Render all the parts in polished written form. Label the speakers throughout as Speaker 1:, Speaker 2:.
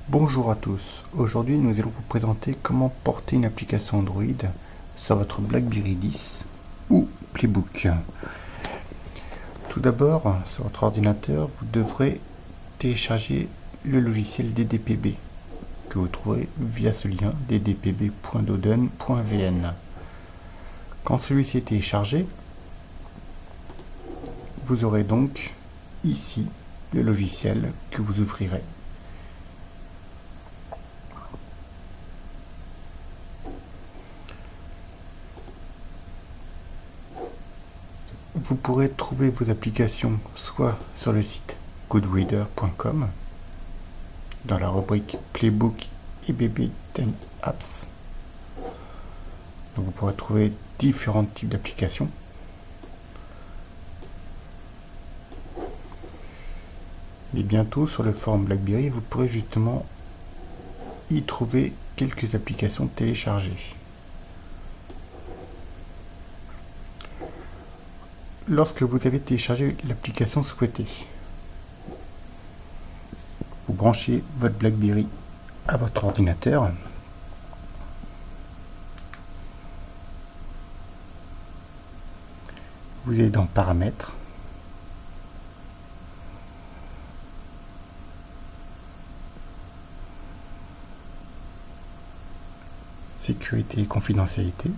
Speaker 1: Bonjour à tous, aujourd'hui nous allons vous présenter comment porter une application Android sur votre BlackBerry 10 ou Playbook. Tout d'abord, sur votre ordinateur, vous devrez télécharger le logiciel DDPB que vous trouverez via ce lien ddpb.doden.vn. Quand celui-ci est téléchargé, vous aurez donc ici le logiciel que vous ouvrirez. Vous pourrez trouver vos applications soit sur le site goodreader.com, dans la rubrique Playbook et BB 10 Apps. Donc vous pourrez trouver différents types d'applications. Et bientôt sur le forum BlackBerry, vous pourrez justement y trouver quelques applications téléchargées. Lorsque vous avez téléchargé l'application souhaitée, vous branchez votre BlackBerry à votre ordinateur. Vous allez dans Paramètres. Sécurité et confidentialité.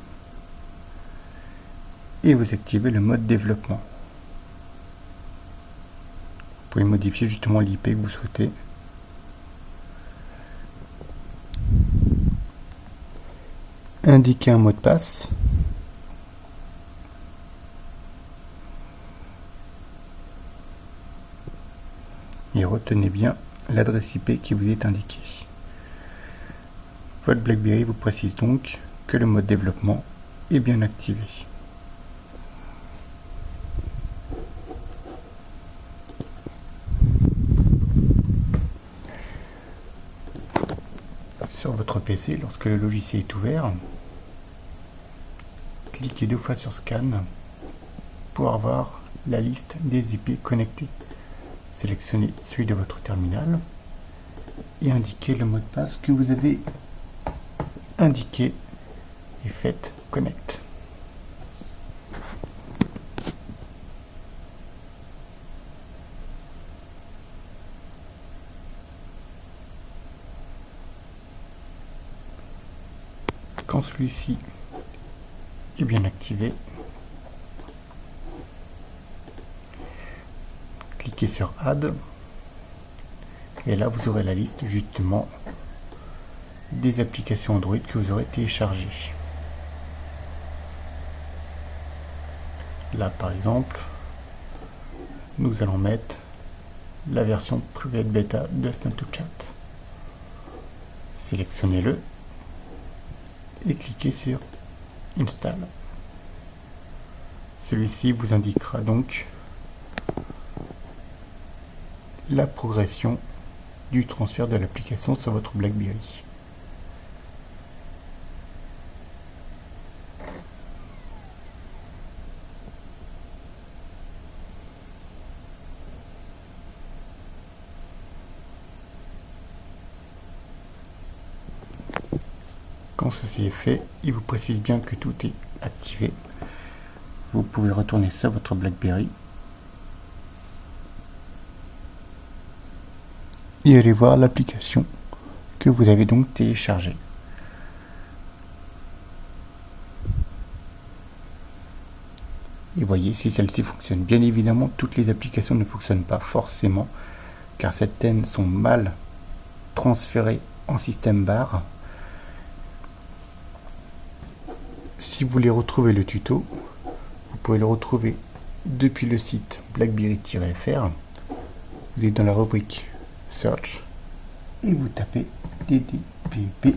Speaker 1: Et vous activez le mode développement. Vous pouvez modifier justement l'IP que vous souhaitez. Indiquer un mot de passe. Et retenez bien l'adresse IP qui vous est indiquée. Votre BlackBerry vous précise donc que le mode développement est bien activé. Sur votre PC, lorsque le logiciel est ouvert, cliquez 2 fois sur Scan pour avoir la liste des IP connectés. Sélectionnez celui de votre terminal et indiquez le mot de passe que vous avez indiqué et faites Connect. Quand celui-ci est bien activé, cliquez sur Add et là vous aurez la liste justement des applications Android que vous aurez téléchargées. Là par exemple, nous allons mettre la version Private Beta de Snap2Chat. Sélectionnez-le et cliquez sur Install. Celui-ci vous indiquera donc la progression du transfert de l'application sur votre BlackBerry. Quand ceci est fait, il vous précise bien que tout est activé. Vous pouvez retourner sur votre BlackBerry et aller voir l'application que vous avez donc téléchargée. Et voyez si celle-ci fonctionne. Bien évidemment, toutes les applications ne fonctionnent pas forcément, car certaines sont mal transférées en système barre. Si vous voulez retrouver le tuto, vous pouvez le retrouver depuis le site blackberry-fr. Vous êtes dans la rubrique Search et vous tapez DDPB.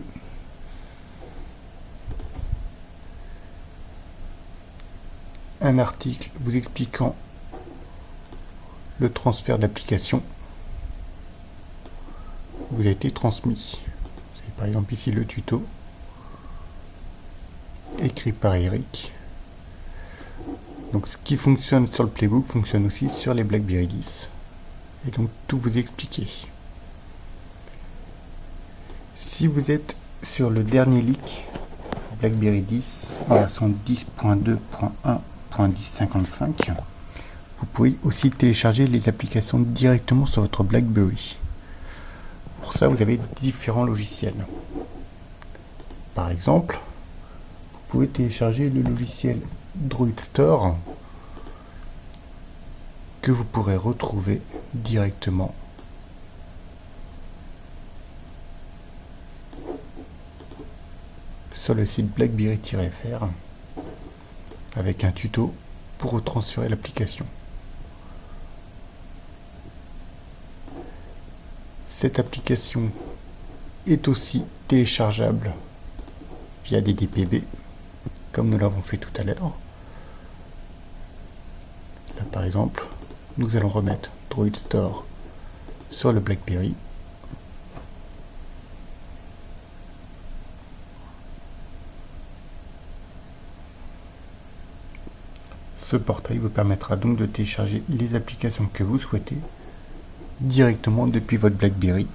Speaker 1: Un article vous expliquant le transfert d'application vous a été transmis. Vous avez par exemple ici le tuto écrit par Eric. Donc ce qui fonctionne sur le Playbook fonctionne aussi sur les BlackBerry 10. Et donc tout vous expliquer. Si vous êtes sur le dernier leak BlackBerry 10 en version 10.2.1.1055, vous pouvez aussi télécharger les applications directement sur votre BlackBerry. Pour ça, vous avez différents logiciels. Par exemple, vous pouvez télécharger le logiciel Droid Store que vous pourrez retrouver directement sur le site blackberry-fr avec un tuto pour retransférer l'application. Cette application est aussi téléchargeable via des DPB comme nous l'avons fait tout à l'heure. Là par exemple, nous allons remettre Droid Store sur le BlackBerry. Ce portail vous permettra donc de télécharger les applications que vous souhaitez directement depuis votre BlackBerry,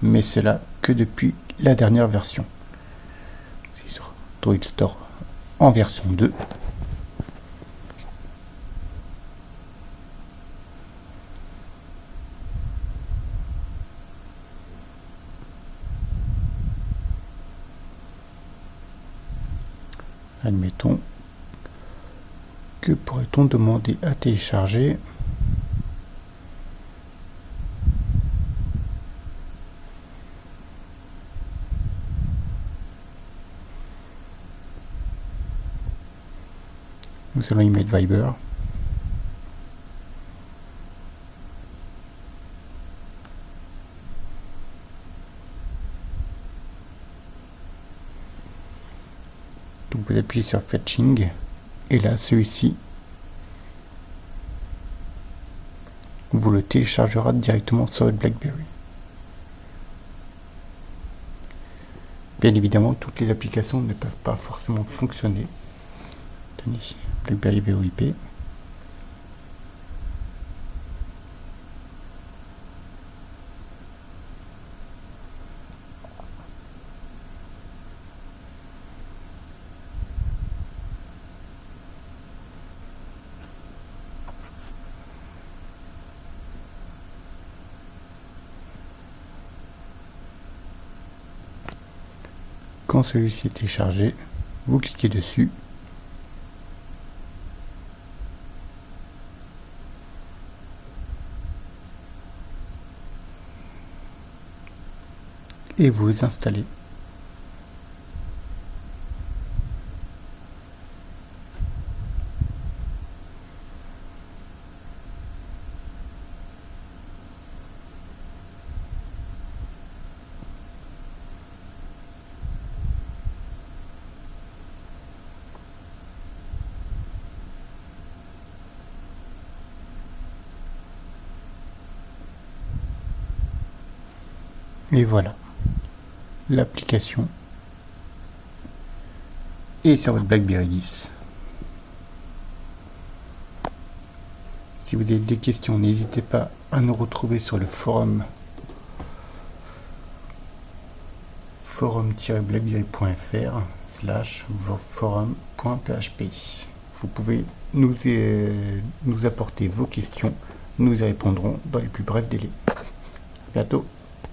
Speaker 1: mais c'est là que depuis la dernière version. C'est sur Droid Store en version 2. Admettons, que pourrait-on demander à télécharger? Nous allons y mettre Viber. Donc vous appuyez sur Fetching et là celui-ci vous le téléchargera directement sur votre BlackBerry. Bien évidemment, toutes les applications ne peuvent pas forcément fonctionner. Tenez, BlackBerry VoIP. Quand celui-ci est téléchargé, vous cliquez dessus. Et vous installez. Et voilà, l'application est sur votre BlackBerry 10. Si vous avez des questions, n'hésitez pas à nous retrouver sur le forum-blackberry.fr/forum.php. Vous pouvez nous apporter vos questions, nous y répondrons dans les plus brefs délais. À bientôt.